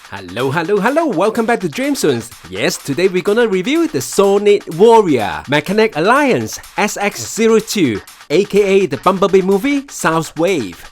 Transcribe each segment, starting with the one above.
Hello, welcome back to DreamsZones. Yes, today we're gonna review the Sonic Warrior Mechanic Alliance SX-02, aka the Bumblebee movie Soundwave.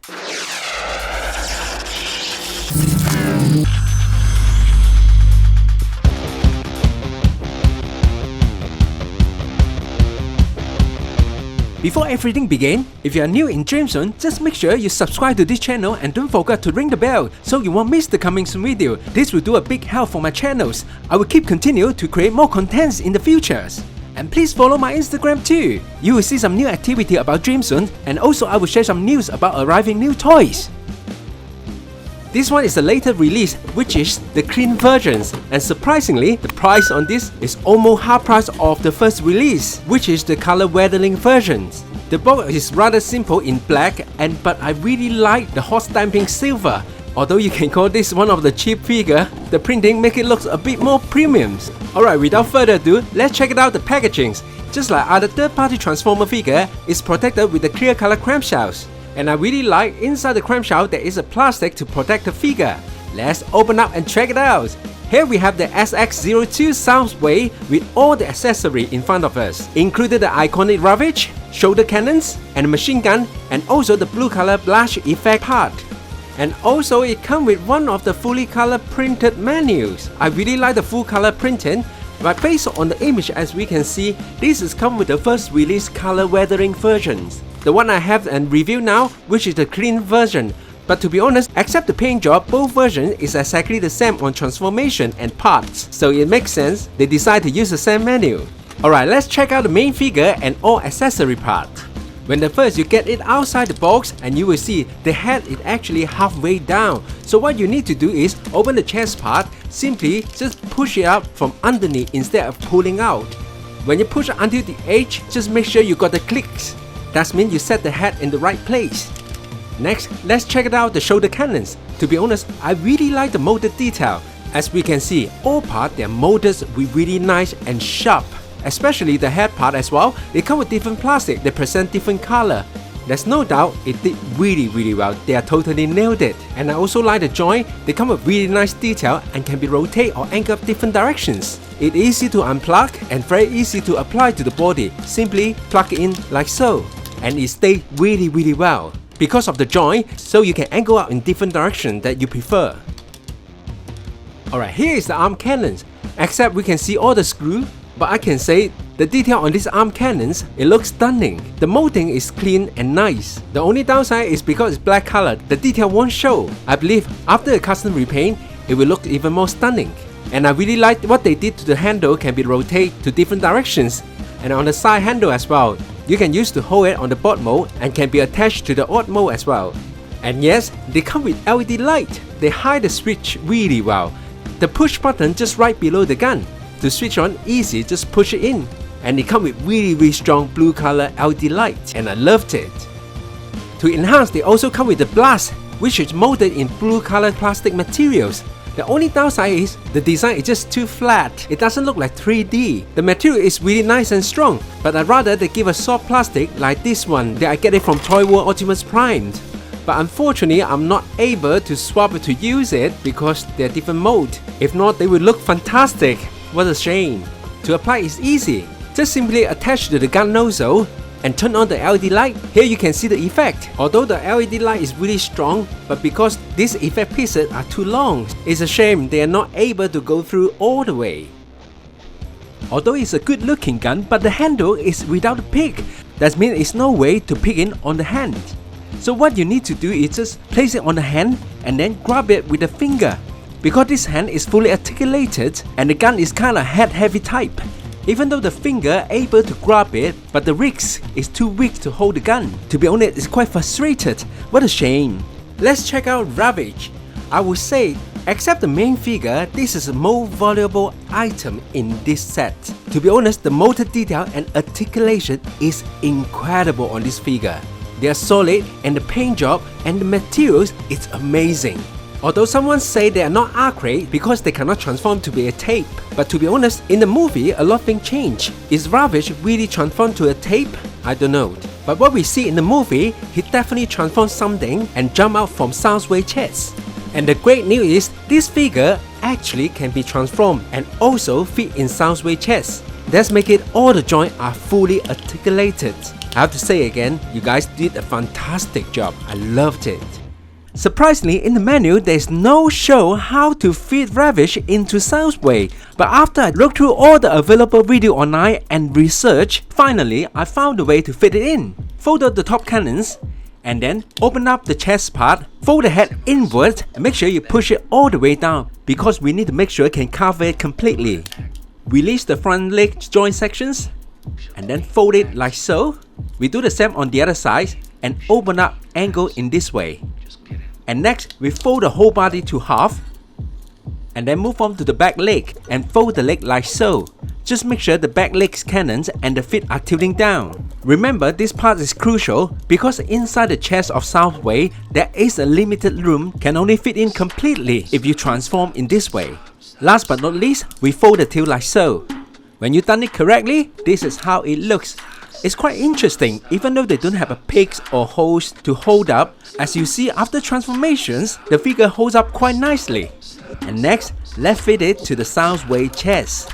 Before everything begins, if you are new in DreamsZones, just make sure you subscribe to this channel and don't forget to ring the bell so you won't miss the coming soon video. This will do a big help for my channels. I will keep continue to create more contents in the futures. And please follow my Instagram too. You will see some new activity about DreamsZones, and also I will share some news about arriving new toys. This one is the latest release, which is the clean versions, and surprisingly, the price on this is almost half price of the first release, which is the color weathering versions. The box is rather simple in black, but I really like the hot stamping silver. Although you can call this one of the cheap figure, the printing make it look a bit more premium. Alright, without further ado, let's check it out the packagings. Just like other third-party Transformer figure, it's protected with the clear color clamshells. And I really like inside the clamshell there is a plastic to protect the figure. Let's open up and check it out. Here we have the SX-02 Soundwave with all the accessory in front of us, including the iconic Ravage, shoulder cannons, and a machine gun, and also the blue color blast effect part. And also it comes with one of the fully color printed menus. I really like the full color printing, but based on the image as we can see, this is come with the first release color weathering versions. The one I have and review now, which is the clean version. But to be honest, except the paint job, both versions is exactly the same on transformation and parts. So it makes sense they decide to use the same menu. Alright, let's check out the main figure and all accessory part. When the first you get it outside the box, and you will see the head is actually halfway down. So what you need to do is open the chest part, simply just push it up from underneath instead of pulling out. When you push until the edge, just make sure you got the clicks. That means you set the head in the right place. Next, let's check it out the shoulder cannons. To be honest, I really like the molded detail. As we can see, all parts they are molded with really nice and sharp. Especially the head part as well, they come with different plastic, they present different color. There's no doubt it did really well, they are totally nailed it. And I also like the joint, they come with really nice detail and can be rotated or anchored different directions. It's easy to unplug and very easy to apply to the body, simply plug it in like so. And it stays really well because of the joint, so you can angle out in different directions that you prefer. Alright, here is the arm cannons, except we can see all the screw, but I can say the detail on these arm cannons, it looks stunning. The molding is clean and nice. The only downside is because it's black color, the detail won't show. I believe after a custom repaint, it will look even more stunning. And I really like what they did to the handle, can be rotated to different directions, and on the side handle as well. You can use to hold it on the board mode and can be attached to the odd mode as well. And yes, they come with LED light. They hide the switch really well. The push button just right below the gun. To switch on easy, just push it in. And they come with really strong blue color LED light, and I loved it. To enhance, they also come with the blast, which is molded in blue color plastic materials. The only downside is the design is just too flat. It doesn't look like 3D. The material is really nice and strong, but I'd rather they give a soft plastic like this one that I get it from Toy World Optimus Prime. But unfortunately, I'm not able to swap it to use it because they're different mode. If not, they would look fantastic. What a shame. To apply is easy. Just simply attach to the gun nozzle and turn on the LED light. Here you can see the effect. Although the LED light is really strong, but because these effect pieces are too long, it's a shame they are not able to go through all the way. Although it's a good looking gun, but the handle is without a pick. That means it's no way to pick it on the hand. So what you need to do is just place it on the hand and then grab it with the finger. Because this hand is fully articulated and the gun is kinda head heavy type. Even though the finger able to grab it, but the wrist is too weak to hold the gun. To be honest, it's quite frustrated. What a shame. Let's check out Ravage. I would say, except the main figure, this is the most valuable item in this set. To be honest, the motor detail and articulation is incredible on this figure. They are solid, and the paint job and the materials is amazing. Although someone say they are not accurate because they cannot transform to be a tape. But to be honest, in the movie, a lot of things change. Is Ravage really transformed to a tape? I don't know. But what we see in the movie, he definitely transformed something and jumped out from Soundwave chest. And the great news is, this figure actually can be transformed and also fit in Soundwave chest. That's make it all the joints are fully articulated. I have to say again, you guys did a fantastic job. I loved it. Surprisingly, in the manual, there is no show how to fit Ravage into Soundwave. But after I looked through all the available video online and research, finally I found a way to fit it in. Fold out the top cannons, and then open up the chest part, fold the head inward, and make sure you push it all the way down because we need to make sure it can cover it completely. Release the front leg joint sections, and then fold it like so. We do the same on the other side and open up angle in this way. And next, we fold the whole body to half, and then move on to the back leg and fold the leg like so. Just make sure the back leg's cannons and the feet are tilting down. Remember, this part is crucial because inside the chest of Soundwave, there is a limited room, can only fit in completely if you transform in this way. Last but not least, we fold the tail like so. When you've done it correctly, this is how it looks. It's quite interesting, even though they don't have a peaks or holes to hold up. As you see, after transformations, the figure holds up quite nicely. And next, let's fit it to the Soundwave chest.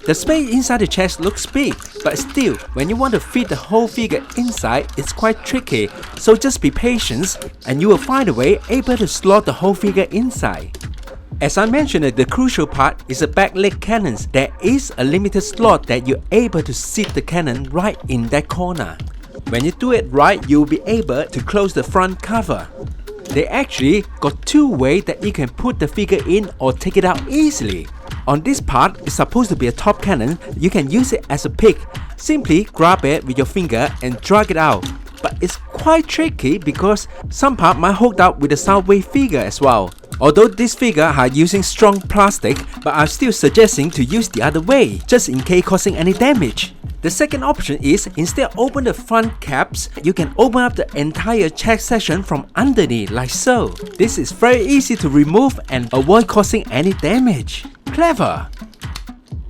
The space inside the chest looks big, but still, when you want to fit the whole figure inside, it's quite tricky. So just be patient, and you will find a way able to slot the whole figure inside. As I mentioned, the crucial part is the back leg cannons. There is a limited slot that you're able to sit the cannon right in that corner. When you do it right, you'll be able to close the front cover. They actually got two ways that you can put the figure in or take it out easily. On this part, it's supposed to be a top cannon. You can use it as a pick. Simply grab it with your finger and drag it out. But it's quite tricky because some part might hold up with the Soundwave figure as well. Although this figure are using strong plastic, but I'm still suggesting to use the other way, just in case causing any damage. The second option is, instead of open the front caps, you can open up the entire chest section from underneath like so. This is very easy to remove and avoid causing any damage. Clever!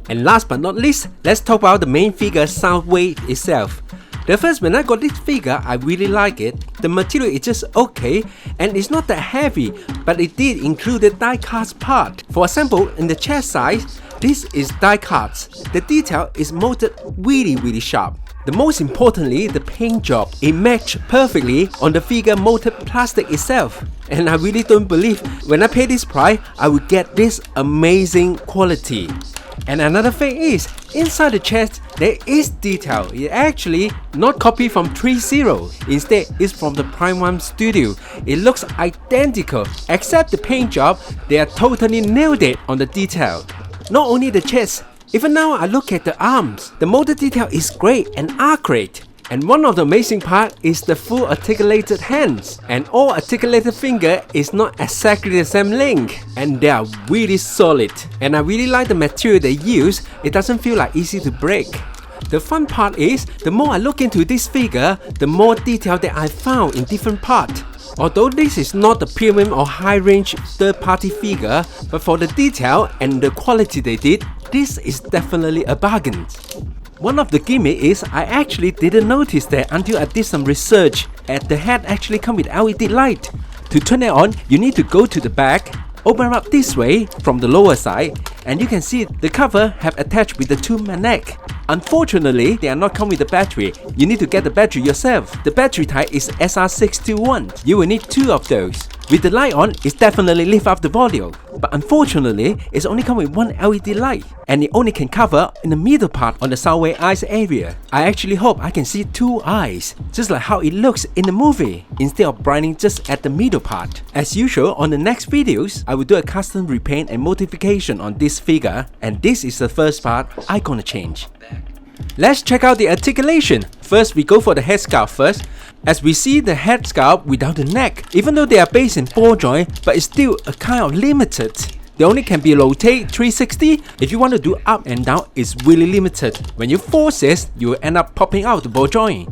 And last but not least, let's talk about the main figure Soundwave itself. The first, when I got this figure, I really like it. The material is just okay and it's not that heavy, but it did include the die cast part. For example, in the chest size, this is die cast. The detail is molded really sharp. The most importantly, the paint job. It matched perfectly on the figure molded plastic itself. And I really don't believe when I pay this price, I would get this amazing quality. And another thing is, inside the chest, there is detail. It actually not copied from 3.0. Instead, it's from the Prime 1 studio. It looks identical, except the paint job, they are totally nailed it on the detail. Not only the chest, even now I look at the arms. The molded detail is great and accurate. And one of the amazing part is the full articulated hands. And all articulated finger is not exactly the same length. And they are really solid. And I really like the material they use. It doesn't feel like easy to break. The fun part is, the more I look into this figure, the more detail that I found in different parts. Although this is not a premium or high-range third-party figure, but for the detail and the quality they did, this is definitely a bargain. One of the gimmicks is, I actually didn't notice that until I did some research, and the head actually comes with LED light. To turn it on, you need to go to the back, open up this way from the lower side, and you can see the cover have attached with the two magnets. Unfortunately, they are not come with the battery. You need to get the battery yourself. The battery type is SR621. You will need two of those. With the light on, it definitely lift up the volume. But unfortunately, it's only come with one LED light, and it only can cover in the middle part on the Soundwave eyes area. I actually hope I can see two eyes, just like how it looks in the movie, instead of brightening just at the middle part. As usual, on the next videos, I will do a custom repaint and modification on this figure, and this is the first part I'm gonna change. Let's check out the articulation. First, we go for the head sculpt first. As we see the head sculpt without the neck, even though they are based in ball joint, but it's still a kind of limited. They only can be rotate 360. If you want to do up and down, it's really limited. When you force it, you will end up popping out the ball joint.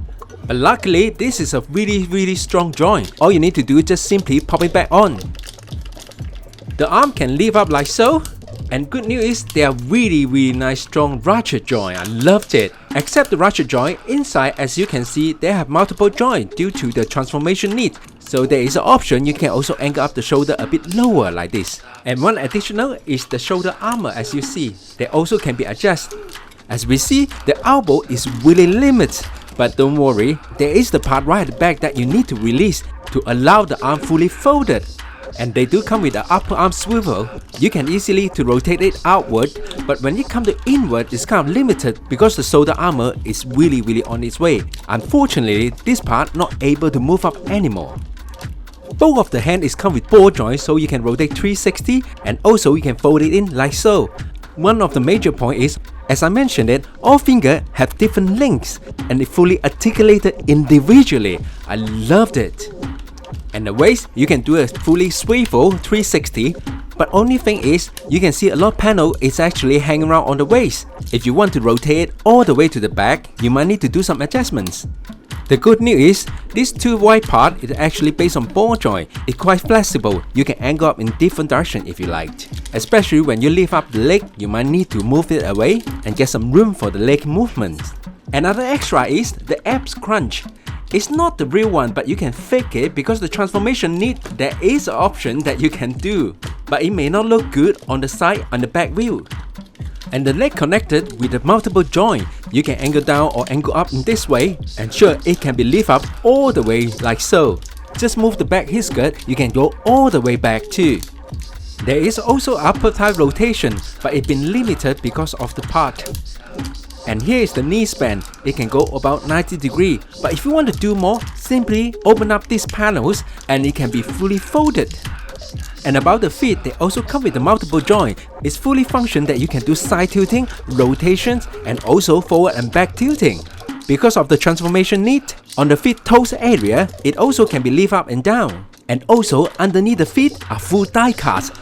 But luckily, this is a really strong joint. All you need to do is just simply pop it back on. The arm can lift up like so. And good news is, they are really nice strong ratchet joint. I loved it. Except the ratchet joint, inside as you can see, they have multiple joints due to the transformation need. So there is an option you can also angle up the shoulder a bit lower like this. And one additional is the shoulder armor. As you see, they also can be adjusted. As we see, the elbow is really limited, but don't worry, there is the part right at the back that you need to release to allow the arm fully folded. And they do come with an upper arm swivel. You can easily to rotate it outward, but when you come to inward, it's kind of limited because the shoulder armor is really on its way. Unfortunately, this part not able to move up anymore. Both of the hand is come with ball joints, so you can rotate 360 and also you can fold it in like so. One of the major points is, as I mentioned it, all fingers have different lengths and it fully articulated individually. I loved it. And the waist, you can do a fully swivel 360, but only thing is, you can see a lot of panel is actually hanging around on the waist. If you want to rotate it all the way to the back, you might need to do some adjustments. The good news is, this two white part is actually based on ball joint. It's quite flexible, you can angle up in different directions if you liked. Especially when you lift up the leg, you might need to move it away and get some room for the leg movement. Another extra is the abs crunch. It's not the real one, but you can fake it because the transformation need, there is an option that you can do, but it may not look good on the side on the back view. And the leg connected with the multiple joint, you can angle down or angle up in this way, and sure, it can be lift up all the way like so. Just move the back hip skirt, you can go all the way back too. There is also upper thigh rotation, but it's been limited because of the part. And here is the knee span, it can go about 90 degrees, but if you want to do more, simply open up these panels and it can be fully folded. And about the feet, they also come with the multiple joint. It's fully functioned that you can do side tilting, rotations, and also forward and back tilting. Because of the transformation need, on the feet toes area, it also can be lift up and down. And also underneath the feet are full die cast.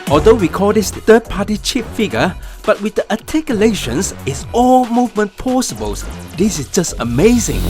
Although we call this third-party chip figure, but with the articulations, it's all movement possible. This is just amazing.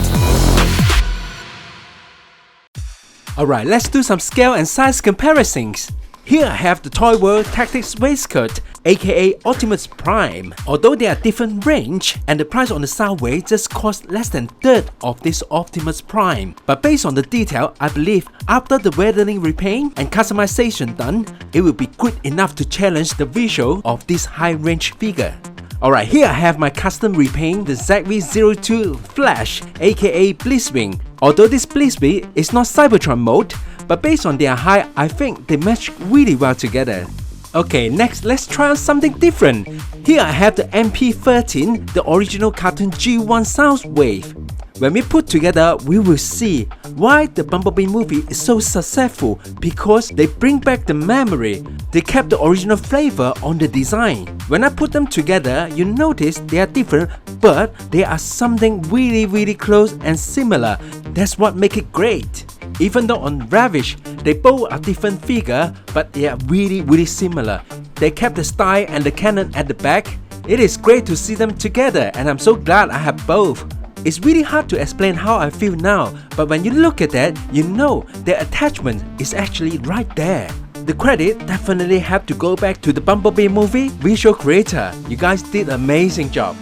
Alright, let's do some scale and size comparisons. Here I have the Toy World Tactics Waistcoat, aka Optimus Prime. Although they are different range, and the price on the Soundwave just cost less than third of this Optimus Prime. But based on the detail, I believe after the weathering repaint and customization done, it will be good enough to challenge the visual of this high-range figure. Alright, here I have my custom repaint, the ZV-02 Flash, aka Blitzwing. Although this Blitzwing is not Cybertron mode, but based on their height, I think they match really well together. Okay, next let's try out something different. Here I have the MP13, the original cartoon G1 Soundwave. When we put together, we will see why the Bumblebee movie is so successful, because they bring back the memory. They kept the original flavor on the design. When I put them together, you notice they are different, but they are something really close and similar. That's what makes it great. Even though on Ravage, they both are different figure, but they are really similar. They kept the style and the cannon at the back. It is great to see them together, and I'm so glad I have both. It's really hard to explain how I feel now, but when you look at that, you know their attachment is actually right there. The credit definitely have to go back to the Bumblebee movie visual creator. You guys did an amazing job.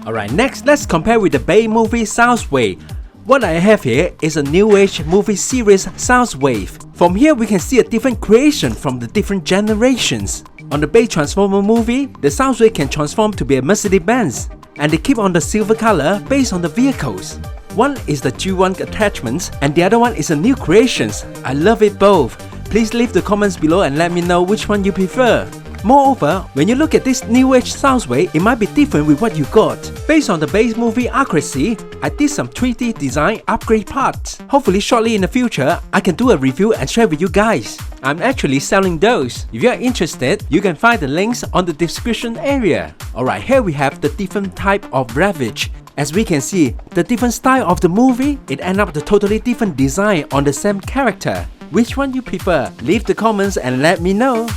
Alright, next let's compare with the Bay movie Soundwave. What I have here is a NEWAGE movie series Soundwave. From here we can see a different creation from the different generations. On the Bay Transformer movie, the Soundwave can transform to be a Mercedes-Benz, and they keep on the silver color based on the vehicles. One is the G1 attachments and the other one is a new creations. I love it both. Please leave the comments below and let me know which one you prefer. Moreover, when you look at this NEWAGE Soundwave, it might be different with what you got. Based on the base movie accuracy, I did some 3D design upgrade parts. Hopefully shortly in the future, I can do a review and share with you guys. I'm actually selling those. If you are interested, you can find the links on the description area. Alright, here we have the different type of Ravage. As we can see, the different style of the movie, it ends up the totally different design on the same character. Which one you prefer? Leave the comments and let me know.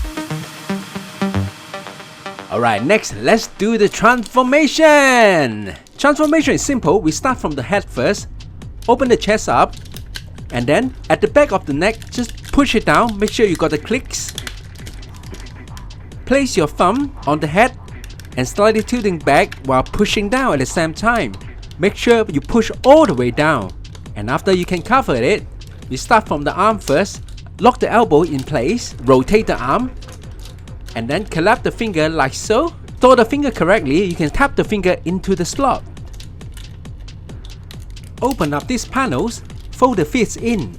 Alright, next let's do the transformation! Transformation is simple. We start from the head first, open the chest up, and then at the back of the neck, just push it down, make sure you got the clicks. Place your thumb on the head and slightly tilting back while pushing down at the same time. Make sure you push all the way down. And after you can cover it, you start from the arm first, lock the elbow in place, rotate the arm, and then collapse the finger like so. Store the finger correctly, you can tap the finger into the slot. Open up these panels, fold the fits in.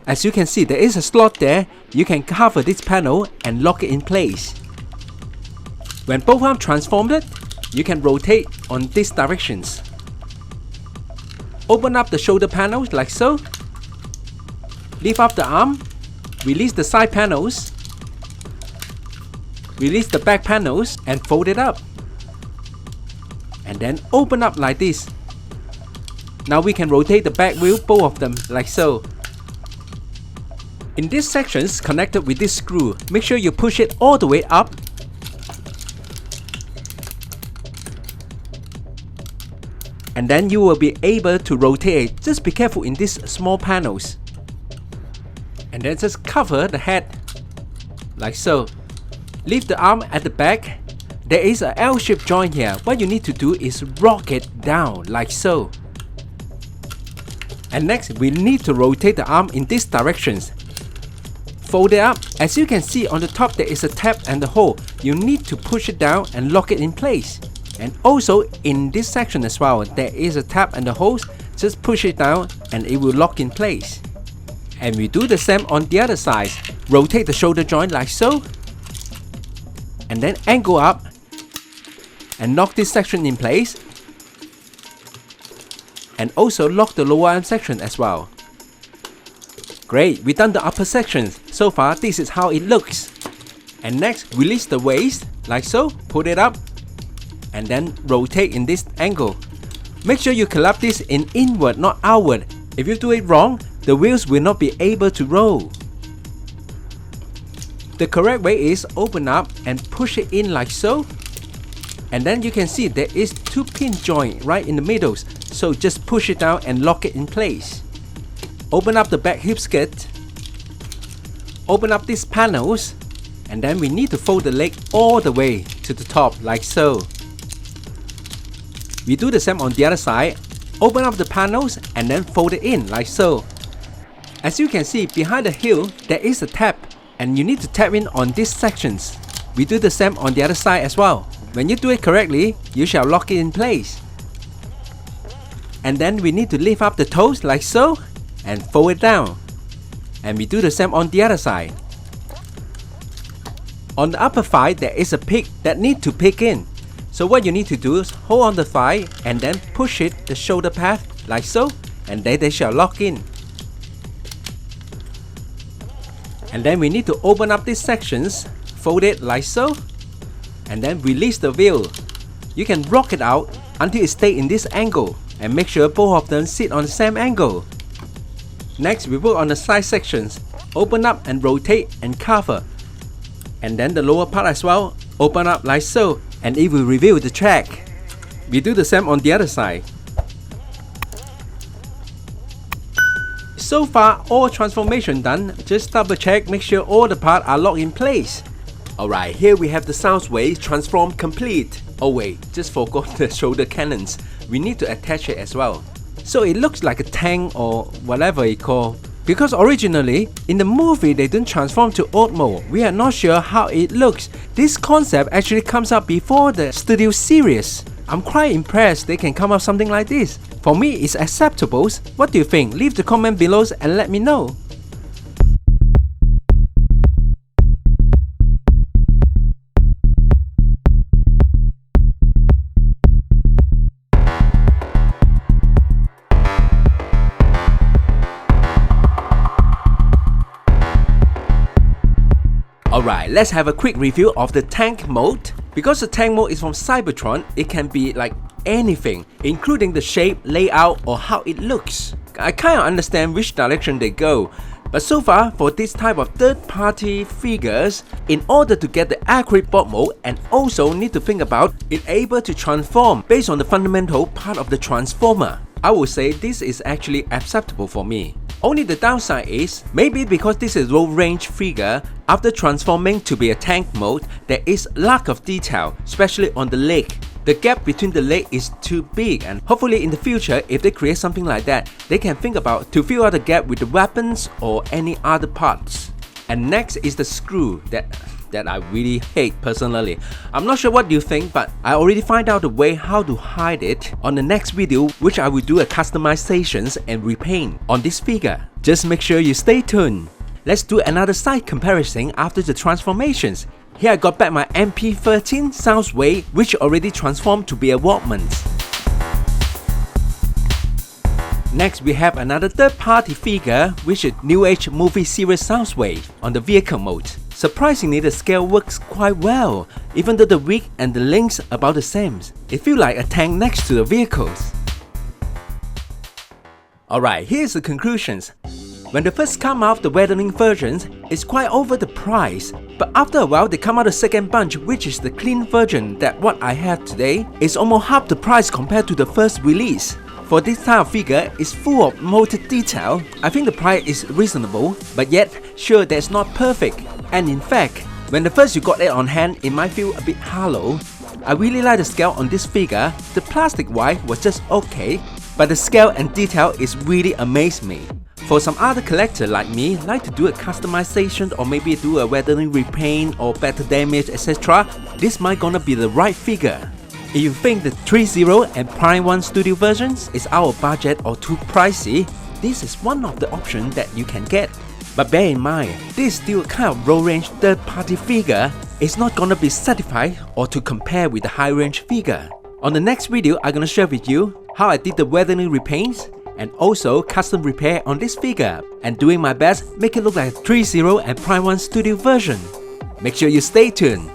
As you can see, there is a slot there. You can cover this panel and lock it in place. When both arms transformed, you can rotate on these directions. Open up the shoulder panels like so. Lift up the arm, release the side panels, release the back panels and fold it up. And then open up like this. Now we can rotate the back wheel, both of them, like so. In these sections connected with this screw, make sure you push it all the way up. And then you will be able to rotate it. Just be careful in these small panels. And then just cover the head, like so. Leave the arm at the back. There is an L-shaped joint here. What you need to do is rock it down, like so. And next, we need to rotate the arm in these directions. Fold it up. As you can see on the top, there is a tab and a hole. You need to push it down and lock it in place. And also in this section as well, there is a tab and a hole. Just push it down and it will lock in place. And we do the same on the other side. Rotate the shoulder joint like so. And then angle up and lock this section in place. And also lock the lower arm section as well. Great, we've done the upper sections. So far, this is how it looks. And next, release the waist, like so, put it up, and then rotate in this angle. Make sure you collapse this in inward, not outward. If you do it wrong, the wheels will not be able to roll. The correct way is open up and push it in like so. And then you can see there is two pin joint right in the middle. So just push it down and lock it in place. Open up the back hip skirt. Open up these panels. And then we need to fold the leg all the way to the top like so. We do the same on the other side. Open up the panels and then fold it in like so. As you can see, behind the heel there is a tab. And you need to tap in on these sections. We do the same on the other side as well. When you do it correctly, you shall lock it in place. And then we need to lift up the toes like so and fold it down. And we do the same on the other side. On the upper thigh, there is a pick that needs to pick in. So what you need to do is hold on the thigh and then push it the shoulder pad like so, and then they shall lock in. And then we need to open up these sections, fold it like so, and then release the wheel. You can rock it out until it stays in this angle, and make sure both of them sit on the same angle. Next, we work on the side sections. Open up and rotate and cover. And then the lower part as well, open up like so, and it will reveal the track. We do the same on the other side. So far, all transformation done. Just double check, make sure all the parts are locked in place. Alright, here we have the Soundwave transform complete. Oh wait, just forgot the shoulder cannons. We need to attach it as well. So it looks like a tank or whatever it called. Because originally, in the movie they didn't transform to old mode. We are not sure how it looks. This concept actually comes up before the studio series. I'm quite impressed they can come up something like this. For me, it's acceptable. What do you think? Leave the comment below and let me know. Alright, let's have a quick review of the tank mode. Because the tank mode is from Cybertron, it can be like anything, including the shape, layout, or how it looks. I kinda understand which direction they go. But so far, for this type of third-party figures, in order to get the accurate bot mode and also need to think about it able to transform based on the fundamental part of the transformer, I would say this is actually acceptable for me. Only the downside is, maybe because this is low range figure, after transforming to be a tank mode, there is lack of detail, especially on the leg. The gap between the leg is too big, and hopefully in the future, if they create something like that, they can think about to fill out the gap with the weapons or any other parts. And next is the screw that I really hate personally. I'm not sure what you think, but I already find out a way how to hide it on the next video, which I will do a customizations and repaint on this figure. Just make sure you stay tuned. Let's do another side comparison after the transformations. Here I got back my MP13 Soundwave, which already transformed to be a Walkman. Next we have another third-party figure, which is NEWAGE movie series Soundwave on the vehicle mode. Surprisingly, the scale works quite well, even though the width and the lengths are about the same. It feels like a tank next to the vehicles. Alright, here's the conclusions. When they first come out, the weathering versions is quite over the price, but after a while they come out a second bunch, which is the clean version that what I have today is almost half the price compared to the first release. For this type of figure is full of molded detail, I think the price is reasonable, but yet sure that's not perfect. And in fact, when the first you got it on hand, it might feel a bit hollow. I really like the scale on this figure. The plastic wise was just okay, but the scale and detail is really amazed me. For some other collector like me, like to do a customization or maybe do a weathering repaint or better damage, etc., this might gonna be the right figure. If you think the 3.0 and Prime 1 Studio versions is out of budget or too pricey, this is one of the options that you can get. But bear in mind, this is still a kind of low-range third-party figure. It's not gonna be certified or to compare with the high-range figure. On the next video, I'm gonna share with you how I did the weathering repaints and also custom repair on this figure, and doing my best make it look like a 3.0 and Prime 1 Studio version. Make sure you stay tuned.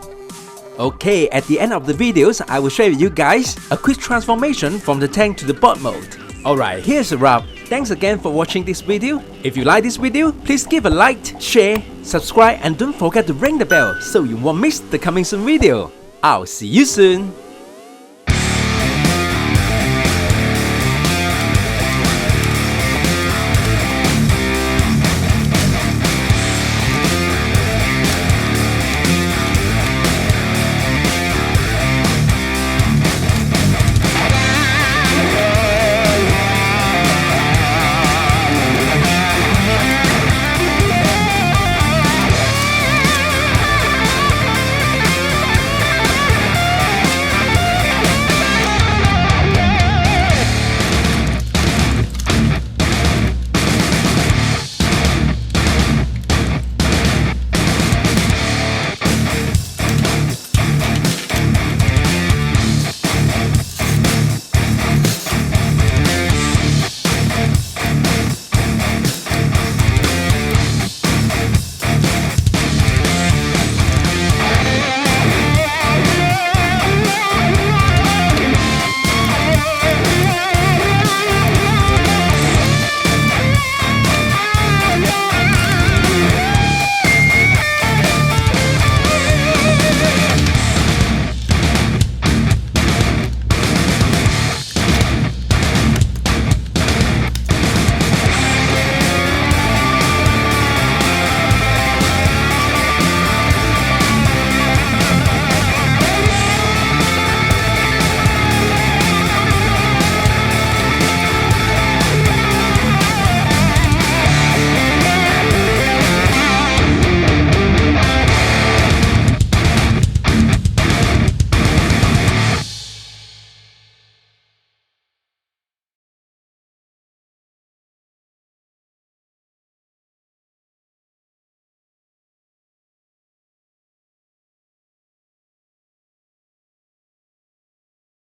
Okay, at the end of the videos, I will share with you guys a quick transformation from the tank to the bot mode. Alright, here's a wrap. Thanks again for watching this video. If you like this video, please give a like, share, subscribe, and don't forget to ring the bell so you won't miss the coming soon video. I'll see you soon.